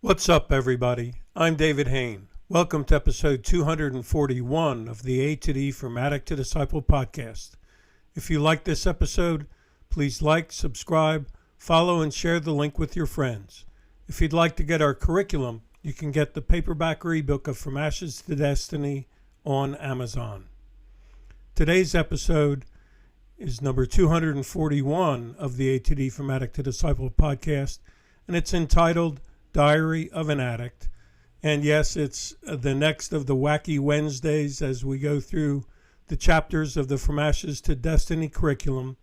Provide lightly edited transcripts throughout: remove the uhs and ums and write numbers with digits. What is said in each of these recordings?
What's up, everybody? I'm David Hain. Welcome to episode 241 of the A to D from Addict to Disciple podcast. If you like this episode, please like, subscribe, follow, and share the link with your friends. If you'd like to get our curriculum, you can get the paperback or ebook of From Ashes to Destiny on Amazon. Today's episode is number 241 of the A to D from Addict to Disciple podcast, and it's entitled Diary of an Addict. And yes, it's the next of the Wacky Wednesdays as we go through the chapters of the From Ashes to Destiny curriculum.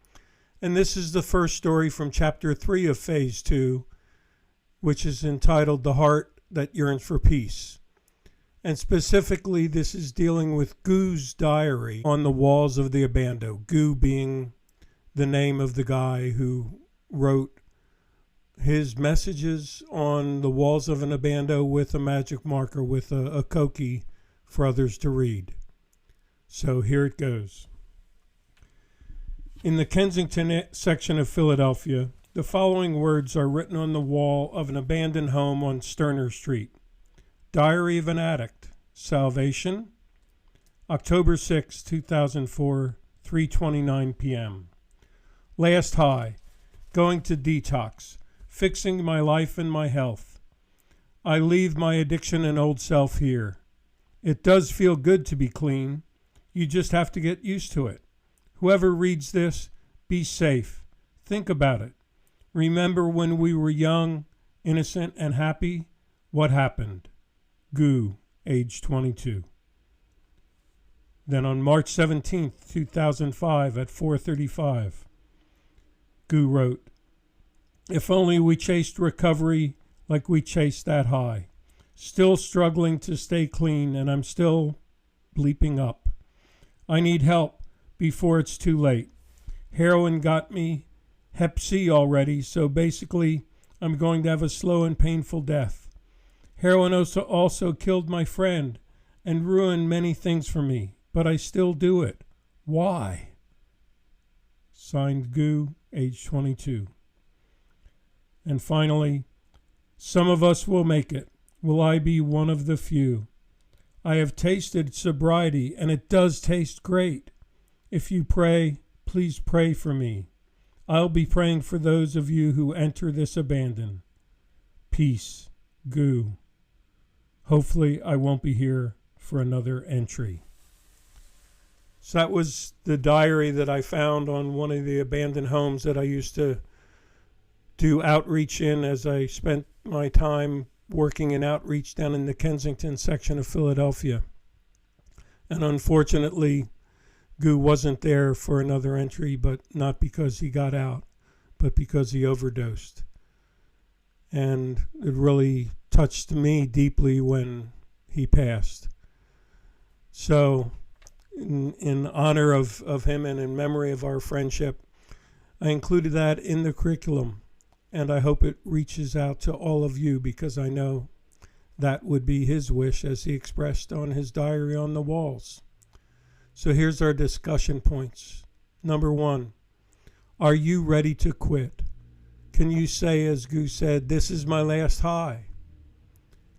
And this is the first story from chapter 3 of phase 2, which is entitled The Heart That Yearns for Peace. And specifically, this is dealing with Goo's diary on the walls of the abando. Goo being the name of the guy who wrote his messages on the walls of an abando with a magic marker with a koki for others to read. So here it goes. In the Kensington section of Philadelphia, the following words are written on the wall of an abandoned home on Sterner Street. Diary of an Addict. Salvation. October 6, 2004, 3:29 p.m. Last high. Going to detox. Fixing my life and my health. I leave my addiction and old self here. It does feel good to be clean. You just have to get used to it. Whoever reads this, be safe. Think about it. Remember when we were young, innocent, and happy? What happened? Goo, age 22. Then on March 17th, 2005 at 4:35, Goo wrote, if only we chased recovery like we chased that high. Still struggling to stay clean, and I'm still bleeping up. I need help before it's too late. Heroin got me Hep C already, so basically I'm going to have a slow and painful death. Heroin also killed my friend and ruined many things for me, but I still do it. Why? Signed Goo, age 22. And finally, some of us will make it. Will I be one of the few? I have tasted sobriety, and it does taste great. If you pray, please pray for me. I'll be praying for those of you who enter this abandon. Peace, Goo. Hopefully I won't be here for another entry. So that was the diary that I found on one of the abandoned homes that I used to do outreach in as I spent my time working in outreach down in the Kensington section of Philadelphia. And unfortunately, Goo wasn't there for another entry, but not because he got out, but because he overdosed. And it really touched me deeply when he passed. So in honor of him and in memory of our friendship, I included that in the curriculum. And I hope it reaches out to all of you because I know that would be his wish as he expressed on his diary on the walls. So here's our discussion points. Number 1, are you ready to quit? Can you say, as Goo said, this is my last high?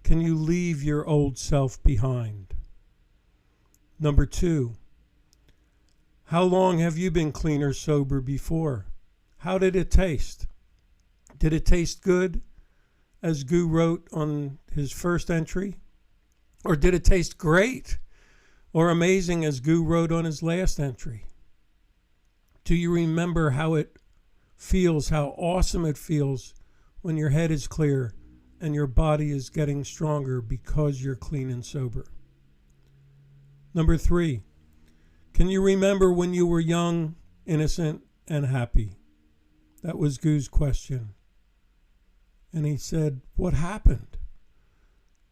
Can you leave your old self behind? Number 2, how long have you been clean or sober before? How did it taste? Did it taste good, as Goo wrote on his first entry? Or did it taste great or amazing, as Goo wrote on his last entry? Do you remember how it feels, how awesome it feels when your head is clear and your body is getting stronger because you're clean and sober? Number 3, can you remember when you were young, innocent, and happy? That was Goo's question. And he said, what happened?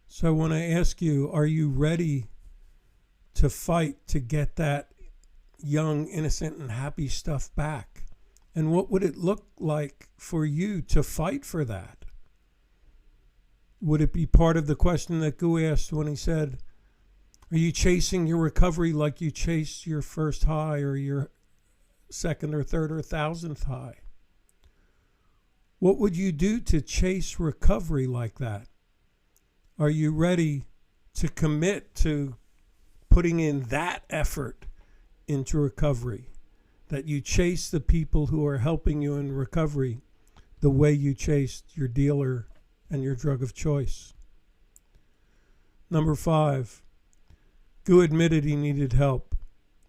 So I want to ask you, are you ready to fight to get that young, innocent, and happy stuff back? And what would it look like for you to fight for that? Would it be part of the question that Goo asked when he said, are you chasing your recovery like you chased your first high or your second or third or thousandth high? What would you do to chase recovery like that? Are you ready to commit to putting in that effort into recovery? That you chase the people who are helping you in recovery the way you chased your dealer and your drug of choice. Number 5, Gu admitted he needed help,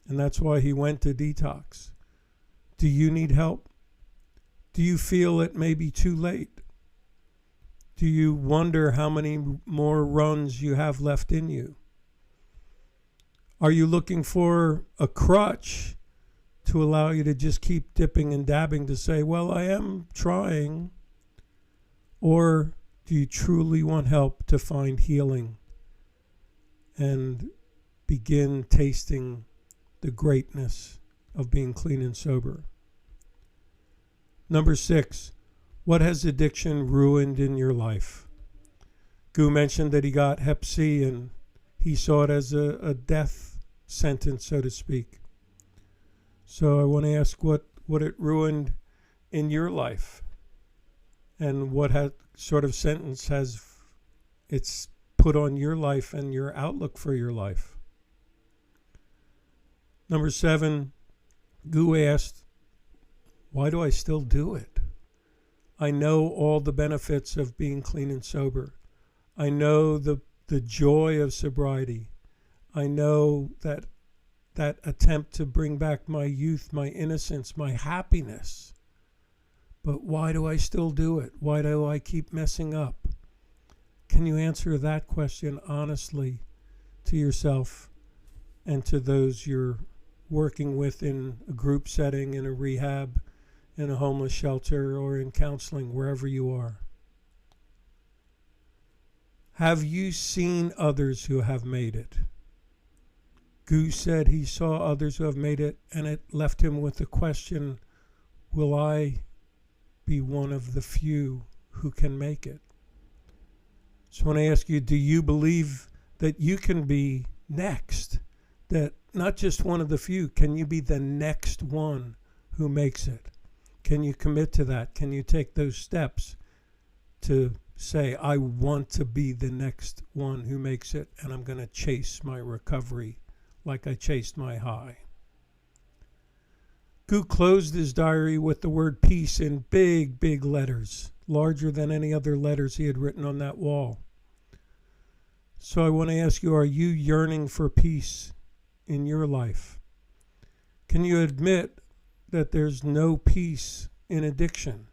and that's why he went to detox. Do you need help? Do you feel it may be too late? Do you wonder how many more runs you have left in you? Are you looking for a crutch to allow you to just keep dipping and dabbing to say, well, I am trying? Or do you truly want help to find healing and begin tasting the greatness of being clean and sober? Number 6, what has addiction ruined in your life? Gu mentioned that he got Hep C and he saw it as a death sentence, so to speak. So I want to ask what it ruined in your life, and what sort of sentence has it's put on your life and your outlook for your life. Number 7, Gu asked, why do I still do it? I know all the benefits of being clean and sober. I know the joy of sobriety. I know that attempt to bring back my youth, my innocence, my happiness. But why do I still do it? Why do I keep messing up? Can you answer that question honestly to yourself and to those you're working with in a group setting, in a rehab, in a homeless shelter, or in counseling, wherever you are? Have you seen others who have made it? Gu said he saw others who have made it, and it left him with the question, will I be one of the few who can make it? So when I ask you, do you believe that you can be next? That not just one of the few, can you be the next one who makes it? Can you commit to that? Can you take those steps to say, I want to be the next one who makes it, and I'm going to chase my recovery like I chased my high? Gu closed his diary with the word peace in big, big letters, larger than any other letters he had written on that wall. So I want to ask you, are you yearning for peace in your life? Can you admit that there's no peace in addiction?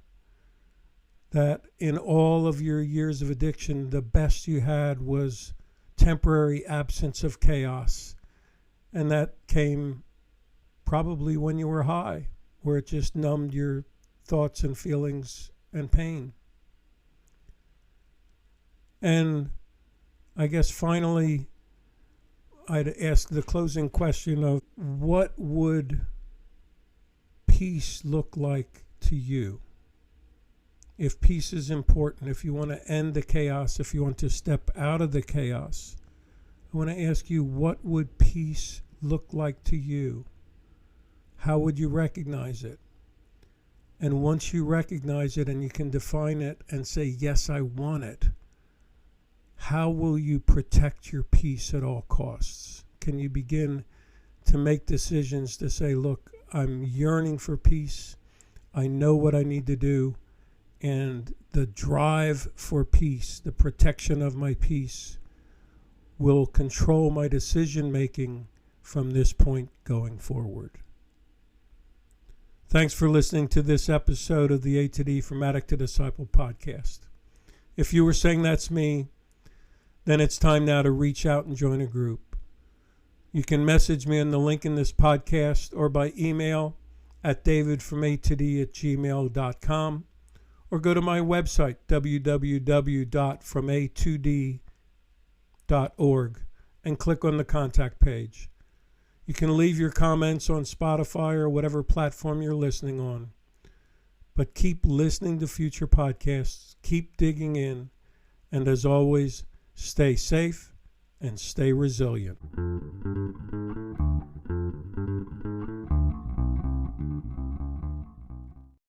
That in all of your years of addiction, the best you had was temporary absence of chaos. And that came probably when you were high, where it just numbed your thoughts and feelings and pain. And I guess finally, I'd ask the closing question of, what would peace look like to you? If peace is important, if you want to end the chaos, if you want to step out of the chaos, I want to ask you, what would peace look like to you? How would you recognize it? And once you recognize it and you can define it and say, yes, I want it, how will you protect your peace at all costs? Can you begin to make decisions to say, look, I'm yearning for peace. I know what I need to do. And the drive for peace, the protection of my peace, will control my decision making from this point going forward. Thanks for listening to this episode of the A to D From Addict to Disciple podcast. If you were saying that's me, then it's time now to reach out and join a group. You can message me on the link in this podcast or by email at davidfromat2d@gmail.com, or go to my website, www.froma2d.org, and click on the contact page. You can leave your comments on Spotify or whatever platform you're listening on. But keep listening to future podcasts, keep digging in, and as always, stay safe and stay resilient.